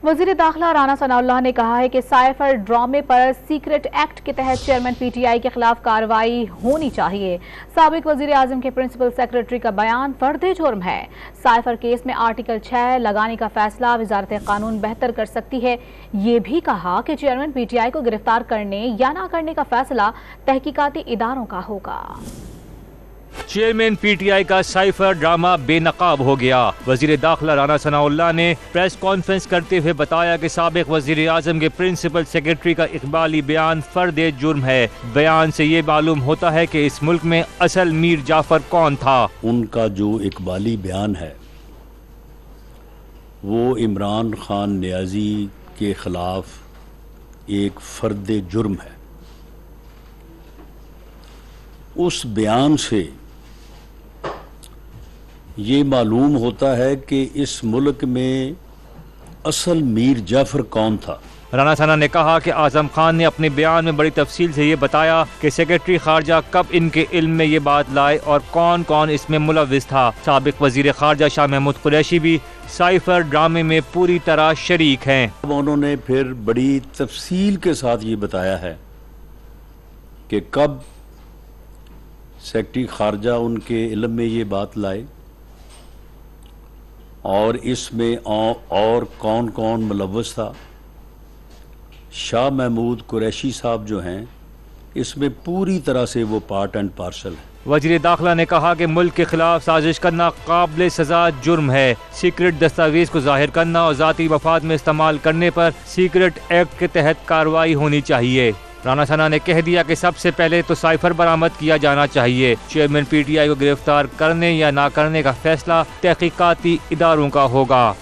وزیر داخلہ رانا ثناء اللہ نے کہا ہے کہ سائفر ڈرامے پر سیکرٹ ایکٹ کے تحت چیئرمین پی ٹی آئی کے خلاف کارروائی ہونی چاہیے۔ سابق وزیر اعظم کے پرنسپل سیکرٹری کا بیان فرد جرم ہے۔ سائفر کیس میں آرٹیکل 6 لگانے کا فیصلہ وزارت قانون بہتر کر سکتی ہے۔ یہ بھی کہا کہ چیئرمین پی ٹی آئی کو گرفتار کرنے یا نہ کرنے کا فیصلہ تحقیقاتی اداروں کا ہوگا۔ چیئرمین پی ٹی آئی کا سائفر ڈرامہ بے نقاب ہو گیا۔ وزیر داخلہ رانا ثناء اللہ نے پریس کانفرنس کرتے ہوئے بتایا کہ سابق وزیر اعظم کے پرنسپل سیکرٹری کا اقبالی بیان فرد جرم ہے۔ بیان سے یہ معلوم ہوتا ہے کہ اس ملک میں اصل میر جعفر کون تھا۔ ان کا جو اقبالی بیان ہے وہ عمران خان نیازی کے خلاف ایک فرد جرم ہے۔ اس بیان سے یہ معلوم ہوتا ہے کہ اس ملک میں اصل میر جعفر کون تھا۔ رانا ثنا نے کہا کہ اعظم خان نے اپنے بیان میں بڑی تفصیل سے یہ بتایا کہ سیکرٹری خارجہ کب ان کے علم میں یہ بات لائے اور کون کون اس میں ملوث تھا۔ سابق وزیر خارجہ شاہ محمود قریشی بھی سائفر ڈرامے میں پوری طرح شریک ہیں۔ انہوں نے پھر بڑی تفصیل کے ساتھ یہ بتایا ہے کہ کب سیکرٹری خارجہ ان کے علم میں یہ بات لائے اور اس میں اور کون کون ملوث تھا۔ شاہ محمود قریشی صاحب جو ہیں اس میں پوری طرح سے وہ پارٹ اینڈ پارسل ہے۔ وزیر داخلہ نے کہا کہ ملک کے خلاف سازش کرنا قابل سزا جرم ہے۔ سیکرٹ دستاویز کو ظاہر کرنا اور ذاتی مفاد میں استعمال کرنے پر سیکرٹ ایکٹ کے تحت کارروائی ہونی چاہیے۔ رانا ثنا نے کہہ دیا کہ سب سے پہلے تو سائفر برآمد کیا جانا چاہیے۔ چیئرمین پی ٹی آئی کو گرفتار کرنے یا نہ کرنے کا فیصلہ تحقیقاتی اداروں کا ہوگا۔